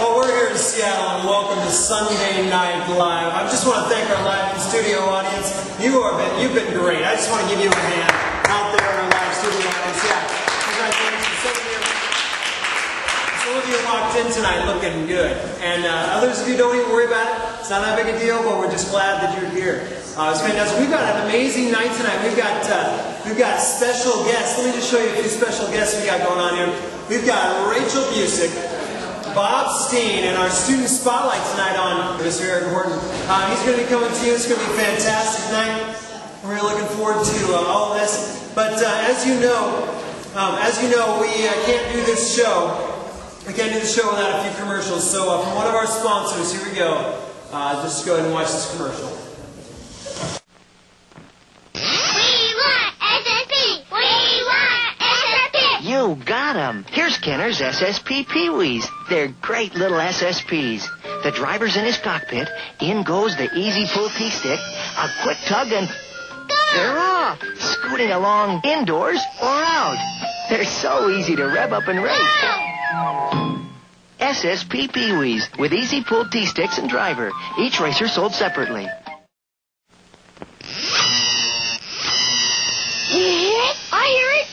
Well, we're here in Seattle, and welcome to Sunday Night Live. I just want to thank our live in studio audience. You've been great. I just want to give you a hand out there in our live studio audience. Yeah, congratulations. Some of you walked in tonight looking good, and others of you don't even worry about it. It's not that big a deal, but we're just glad that you're here. It's fantastic. We've got an amazing night tonight. We've got special guests. Let me just show you a few special guests we got going on here. We've got Rachel Busick, Bob Steen, and our student spotlight tonight on Mr. Aaron Bauer. He's going to be coming to you. It's going to be a fantastic night. We're looking forward to all of this. But as you know, we can't do this show. We can't do the show without a few commercials. So from one of our sponsors, here we go. Just go ahead and watch this commercial. You got 'em. Here's Kenner's SSP Pee-wees. They're great little SSPs. The driver's in his cockpit. In goes the easy pull T-stick. A quick tug and they're off, scooting along indoors or out. They're so easy to rev up and race. SSP Pee-wees with easy pull T-sticks and driver. Each racer sold separately. I hear it.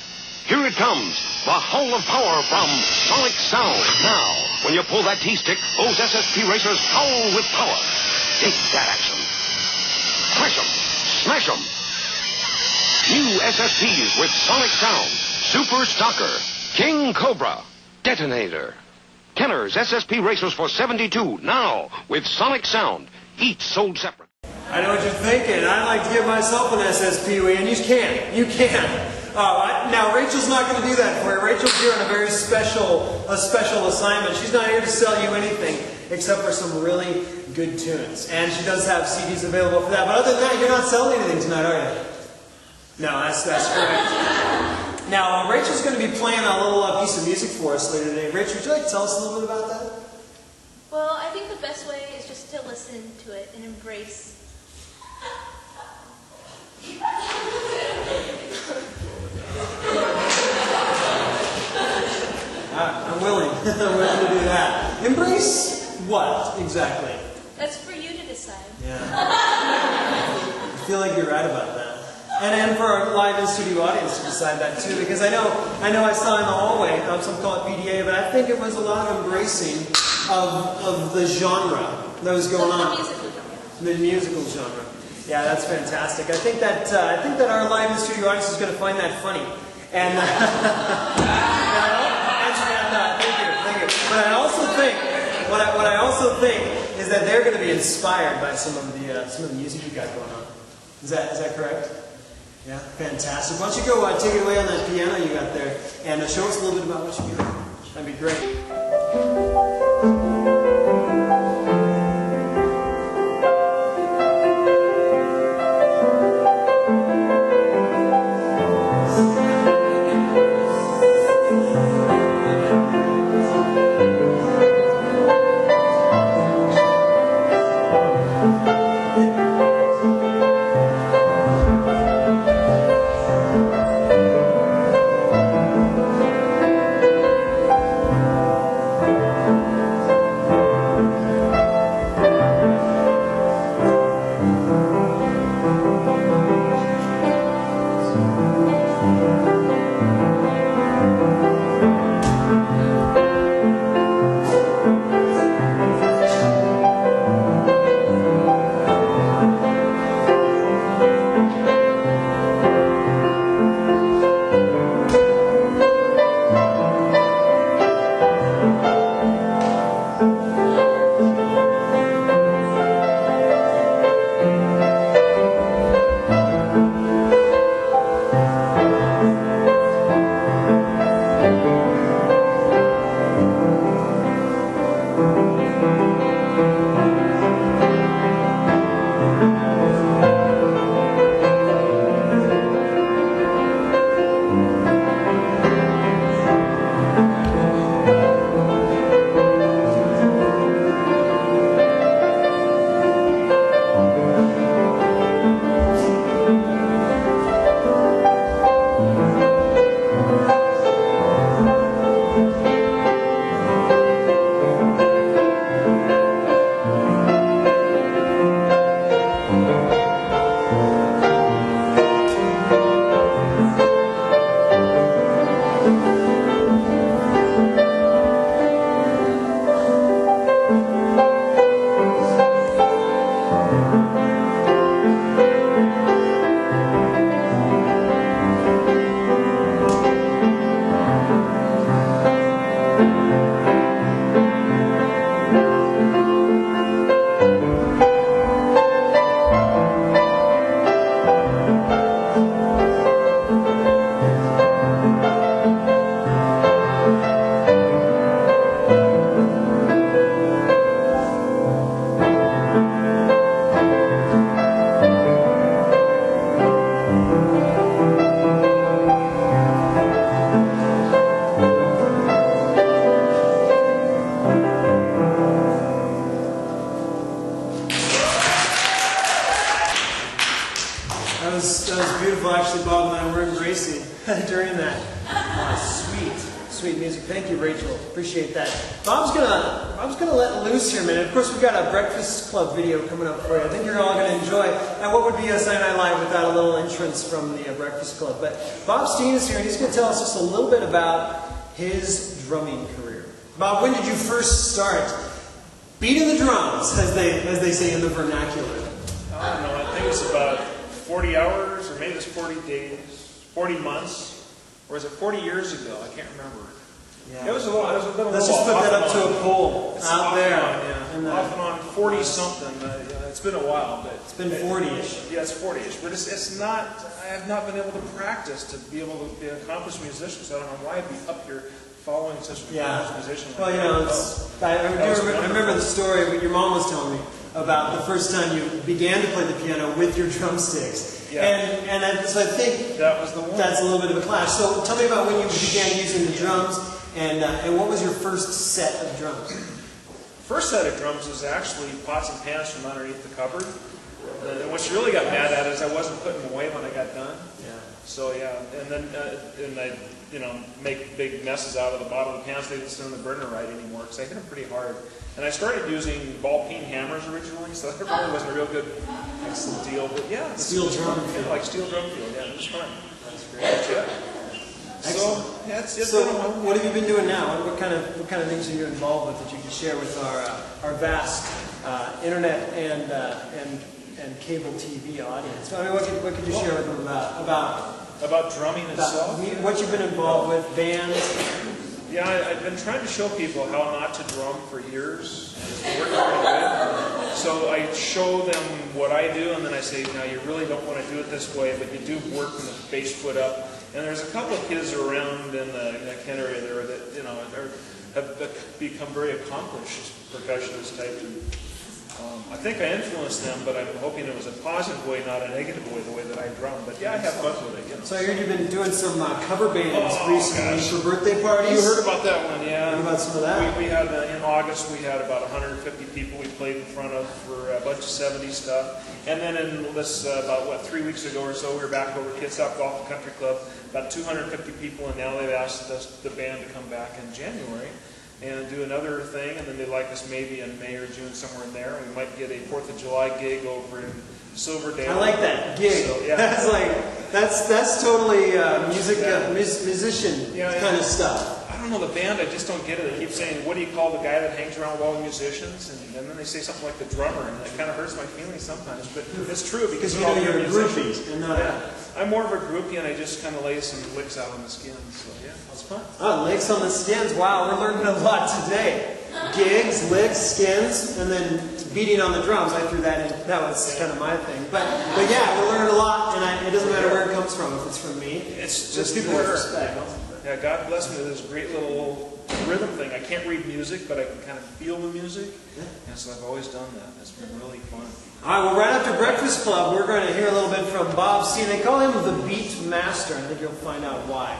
Here it comes, the Hall of Power from Sonic Sound. Now, when you pull that T-stick, those SSP racers howl with power. Take that action. Crash 'em. Smash 'em. New SSPs with Sonic Sound. Super Stalker. King Cobra. Detonator. Kenner's SSP racers for $72 now with Sonic Sound. Each sold separate. I know what you're thinking. I'd like to give myself an SSP, and you can. You can. Now, Rachel's not going to do that for you. Rachel's here on a very special assignment. She's not here to sell you anything except for some really good tunes. And she does have CDs available for that. But other than that, you're not selling anything tonight, are you? No, that's correct. Now, Rachel's going to be playing a little piece of music for us later today. Rachel, would you like to tell us a little bit about that? Well, I think the best way is just to listen to it and embrace. I'm willing. I'm willing to do that. Embrace what, exactly? That's for you to decide. Yeah. I feel like you're right about that. And for our live in-studio audience to decide that too, because I know I saw in the hallway, some call it PDA, but I think it was a lot of embracing of the genre that was going on. The musical genre. Yeah, that's fantastic. I think that our live in-studio audience is going to find that funny. And thank you. But I also think, what I also think is that they're going to be inspired by some of the music you got going on. Is that correct? Yeah, fantastic. Why don't you go take it away on that piano you got there and show us a little bit about what you do. That'd be great. Rachel, actually, Bob and I were embracing during that. Sweet music. Thank you, Rachel. Appreciate that. Bob's gonna let loose here a minute. Of course, we've got a Breakfast Club video coming up for you. I think you're all gonna enjoy. And what would be a Saturday Night Live without a little entrance from the Breakfast Club? But Bob Steen is here, and he's gonna tell us just a little bit about his drumming career. Bob, when did you first start beating the drums, as they say in the vernacular? I don't know. I think it's about 40 hours, or maybe it's 40 days, 40 months. Or was it 40 years ago? I can't remember. Yeah. It was a while. Let's just put that up to a poll out there. Off and on 40 something. It's been a while, but it's been 40ish. Yeah, it's 40ish. But it's not. I have not been able to practice to be able to be an accomplished musician. So I don't know why I'd be up here following such an accomplished musician. Well, I remember the story what your mom was telling me about the first time you began to play the piano with your drumsticks. Yeah. So I think that was the one. That's a little bit of a clash. So tell me about when you began using the drums, and what was your first set of drums? First set of drums was actually pots and pans from underneath the cupboard. And what you really got mad at is I wasn't putting them away when I got done. Yeah. So yeah, and then I make big messes out of the bottom of the pans. They didn't sit on the burner right anymore because I hit them pretty hard. And I started using ball-peen hammers originally, so that really wasn't a real good deal. But yeah, steel drum field. Like steel drum field. Yeah, it was fun. That's great. Yeah. Excellent. So yeah, it's so been a while. what have you been doing now? What kind of things are you involved with that you can share with our vast internet and cable TV audience? I mean, what could you share with them about drumming itself? What you've been involved with, bands? Yeah, I've been trying to show people how not to drum for years. It's working pretty good. So I show them what I do, and then I say, now you really don't want to do it this way, but you do work from the bass foot up. And there's a couple of kids around in the Kent area there that have become very accomplished percussionists type. I think I influenced them, but I'm hoping it was a positive way, not a negative way, the way that I drum. But yeah, I have fun with it. So I heard you've been doing some cover bands recently for birthday parties. You heard about that one, yeah. Heard about some of that? We had, in August, we had about 150 people we played in front of for a bunch of 70s stuff. And then in this, about 3 weeks ago or so, we were back over Kids Top Golf Country Club, about 250 people, and now they've asked us, the band, to come back in January and do another thing, and then they'd like us maybe in May or June, somewhere in there. We might get a 4th of July gig over in Silverdale. I like that gig. So, yeah. That's totally musician kind of stuff. I don't know the band. I just don't get it. They keep saying, "What do you call the guy that hangs around with all the musicians?" And then they say something like the drummer, and it kind of hurts my feelings sometimes. But it's true because you're a groupie. I'm more of a groupie, and I just kind of lay some licks out on the skins. So yeah, it's fun. Oh, licks on the skins. Wow, we're learning a lot today. Gigs, licks, skins, and then beating on the drums. I threw that in. That was kind of my thing. But yeah, we're learning a lot, and it doesn't matter where it comes from. If it's from me, it's just people with respect. Yeah, God bless me with this great little rhythm thing. I can't read music, but I can kind of feel the music. Yeah. And so I've always done that. It's been really fun. All right, well, right after Breakfast Club, we're going to hear a little bit from Bob Steen. They call him the Beat Master. I think you'll find out why.